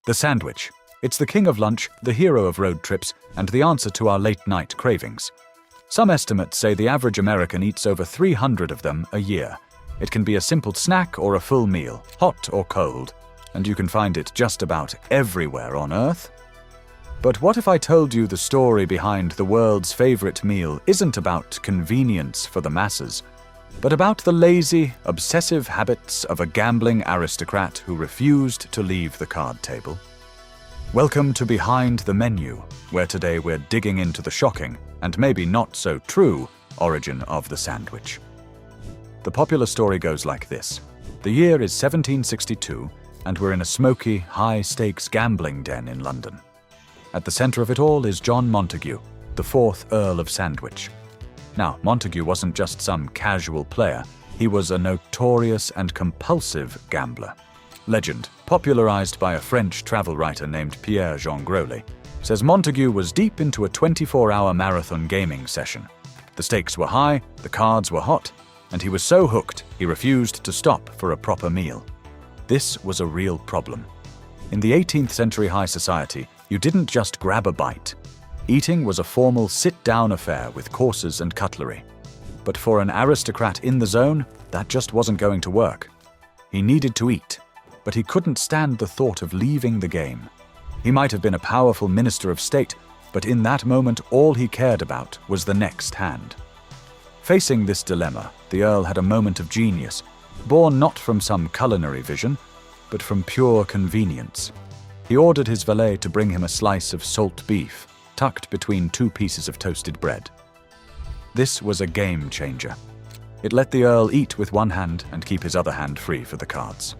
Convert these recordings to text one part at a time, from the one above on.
The sandwich. It's the king of lunch, the hero of road trips, and the answer to our late-night cravings. Some estimates say the average American eats over 300 of them a year. It can be a simple snack or a full meal, hot or cold, and you can find it just about everywhere on Earth. But what if I told you the story behind the world's favorite meal isn't about convenience for the masses, but about the lazy, obsessive habits of a gambling aristocrat who refused to leave the card table? Welcome to Behind the Menu, where today we're digging into the shocking, and maybe not so true, origin of the sandwich. The popular story goes like this. The year is 1762, and we're in a smoky, high-stakes gambling den in London. At the center of it all is John Montague, the 4th Earl of Sandwich. Now, Montague wasn't just some casual player. He was a notorious and compulsive gambler. Legend, popularized by a French travel writer named Pierre-Jean Grollet, says Montague was deep into a 24-hour marathon gaming session. The stakes were high, the cards were hot, and he was so hooked he refused to stop for a proper meal. This was a real problem. In the 18th century high society, you didn't just grab a bite. Eating was a formal sit-down affair with courses and cutlery. But for an aristocrat in the zone, that just wasn't going to work. He needed to eat, but he couldn't stand the thought of leaving the game. He might have been a powerful minister of state, but in that moment all he cared about was the next hand. Facing this dilemma, the Earl had a moment of genius, born not from some culinary vision, but from pure convenience. He ordered his valet to bring him a slice of salt beef, tucked between 2 pieces of toasted bread. This was a game changer. It let the Earl eat with one hand and keep his other hand free for the cards.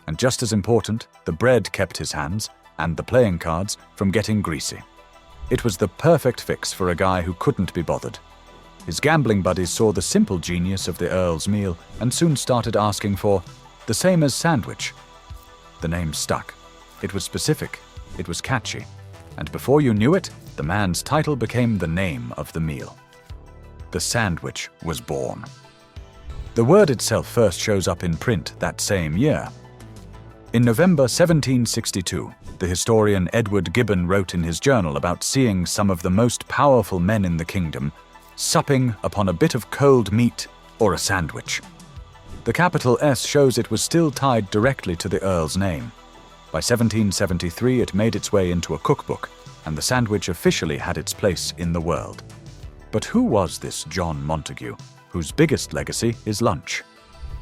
And just as important, the bread kept his hands, and the playing cards, from getting greasy. It was the perfect fix for a guy who couldn't be bothered. His gambling buddies saw the simple genius of the Earl's meal and soon started asking for the same as sandwich. The name stuck. It was specific, it was catchy, and before you knew it, the man's title became the name of the meal. The sandwich was born. The word itself first shows up in print that same year. In November 1762, the historian Edward Gibbon wrote in his journal about seeing some of the most powerful men in the kingdom supping upon a bit of cold meat or a sandwich. The capital S shows it was still tied directly to the Earl's name. By 1773, it made its way into a cookbook, and the sandwich officially had its place in the world. But who was this John Montague, whose biggest legacy is lunch?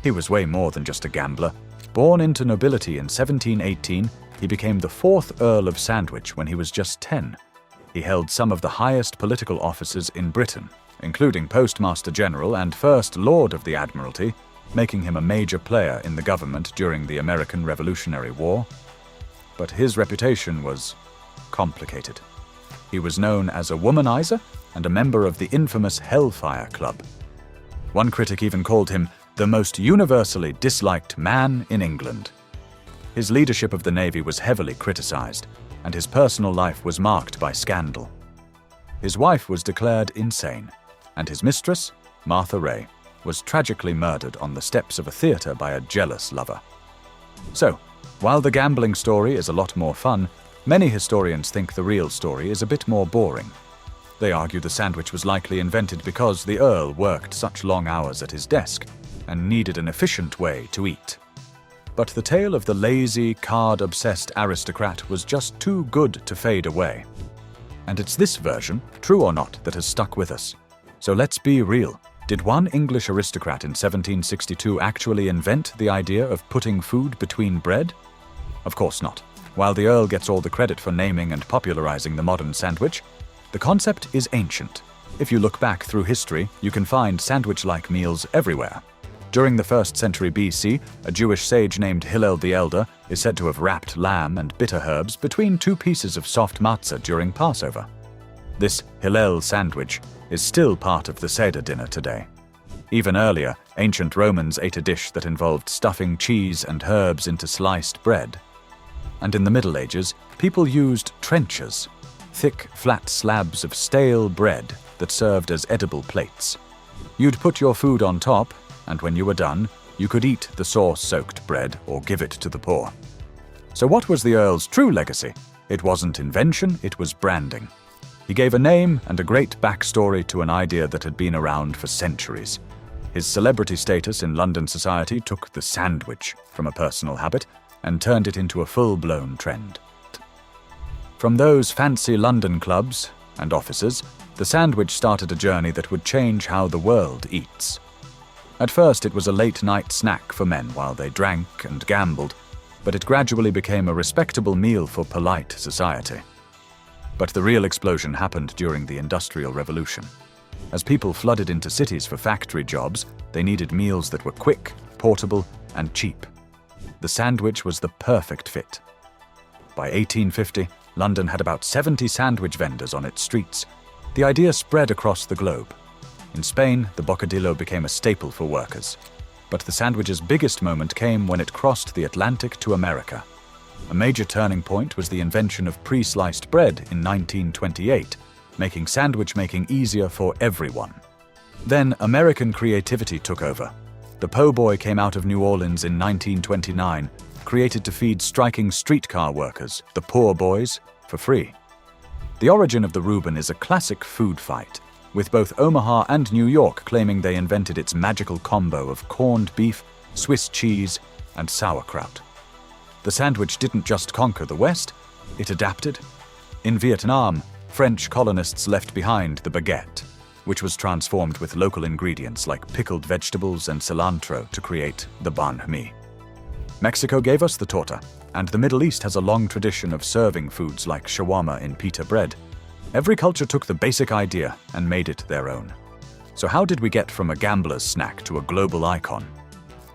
He was way more than just a gambler. Born into nobility in 1718, he became the 4th Earl of Sandwich when he was just 10. He held some of the highest political offices in Britain, including Postmaster General and First Lord of the Admiralty, making him a major player in the government during the American Revolutionary War. But his reputation was complicated. He was known as a womanizer and a member of the infamous Hellfire Club. One critic even called him the most universally disliked man in England. His leadership of the Navy was heavily criticized, and his personal life was marked by scandal. His wife was declared insane, and his mistress, Martha Ray, was tragically murdered on the steps of a theater by a jealous lover. So, while the gambling story is a lot more fun, many historians think the real story is a bit more boring. They argue the sandwich was likely invented because the Earl worked such long hours at his desk and needed an efficient way to eat. But the tale of the lazy, card-obsessed aristocrat was just too good to fade away. And it's this version, true or not, that has stuck with us. So let's be real. Did one English aristocrat in 1762 actually invent the idea of putting food between bread? Of course not. While the Earl gets all the credit for naming and popularizing the modern sandwich, the concept is ancient. If you look back through history, you can find sandwich-like meals everywhere. During the 1st century BC, a Jewish sage named Hillel the Elder is said to have wrapped lamb and bitter herbs between 2 pieces of soft matzah during Passover. This Hillel sandwich is still part of the Seder dinner today. Even earlier, ancient Romans ate a dish that involved stuffing cheese and herbs into sliced bread. And in the Middle Ages, people used trenchers, thick, flat slabs of stale bread that served as edible plates. You'd put your food on top, and when you were done, you could eat the sauce-soaked bread or give it to the poor. So what was the Earl's true legacy? It wasn't invention, it was branding. He gave a name and a great backstory to an idea that had been around for centuries. His celebrity status in London society took the sandwich from a personal habit and turned it into a full-blown trend. From those fancy London clubs and offices, the sandwich started a journey that would change how the world eats. At first, it was a late-night snack for men while they drank and gambled, but it gradually became a respectable meal for polite society. But the real explosion happened during the Industrial Revolution. As people flooded into cities for factory jobs, they needed meals that were quick, portable, and cheap. The sandwich was the perfect fit. By 1850, London had about 70 sandwich vendors on its streets. The idea spread across the globe. In Spain, the bocadillo became a staple for workers. But the sandwich's biggest moment came when it crossed the Atlantic to America. A major turning point was the invention of pre-sliced bread in 1928, making sandwich making easier for everyone. Then American creativity took over. The po' boy came out of New Orleans in 1929, created to feed striking streetcar workers, the poor boys, for free. The origin of the Reuben is a classic food fight, with both Omaha and New York claiming they invented its magical combo of corned beef, Swiss cheese, and sauerkraut. The sandwich didn't just conquer the West, it adapted. In Vietnam, French colonists left behind the baguette, which was transformed with local ingredients like pickled vegetables and cilantro to create the banh mi. Mexico gave us the torta, and the Middle East has a long tradition of serving foods like shawarma in pita bread. Every culture took the basic idea and made it their own. So how did we get from a gambler's snack to a global icon?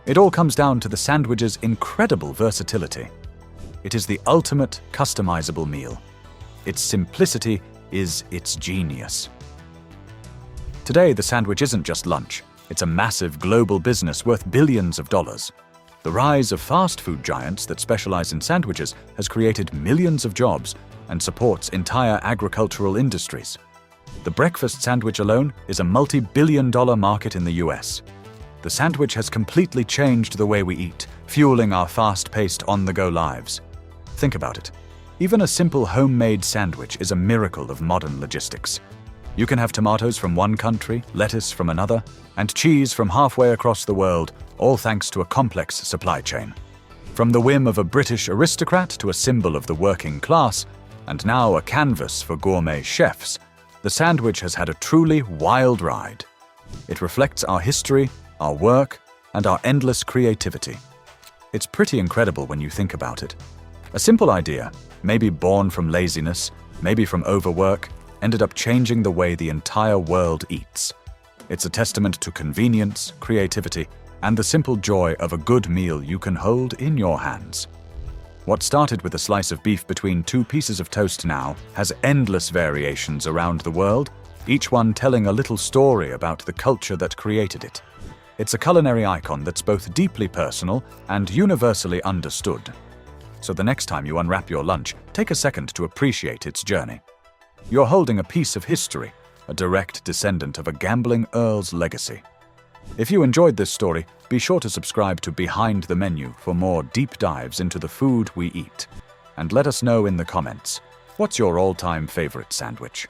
It all comes down to the sandwich's incredible versatility. It is the ultimate customizable meal. Its simplicity is its genius. Today, the sandwich isn't just lunch. It's a massive global business worth billions of dollars. The rise of fast food giants that specialize in sandwiches has created millions of jobs and supports entire agricultural industries. The breakfast sandwich alone is a multi-billion-dollar market in the US. The sandwich has completely changed the way we eat, fueling our fast-paced, on-the-go lives. Think about it. Even a simple homemade sandwich is a miracle of modern logistics. You can have tomatoes from one country, lettuce from another, and cheese from halfway across the world, all thanks to a complex supply chain. From the whim of a British aristocrat to a symbol of the working class, and now a canvas for gourmet chefs, the sandwich has had a truly wild ride. It reflects our history, our work, and our endless creativity. It's pretty incredible when you think about it. A simple idea, maybe born from laziness, maybe from overwork, ended up changing the way the entire world eats. It's a testament to convenience, creativity, and the simple joy of a good meal you can hold in your hands. What started with a slice of beef between two pieces of toast now has endless variations around the world, each one telling a little story about the culture that created it. It's a culinary icon that's both deeply personal and universally understood. So the next time you unwrap your lunch, take a second to appreciate its journey. You're holding a piece of history, a direct descendant of a gambling Earl's legacy. If you enjoyed this story, be sure to subscribe to Behind the Menu for more deep dives into the food we eat. And let us know in the comments, what's your all-time favorite sandwich?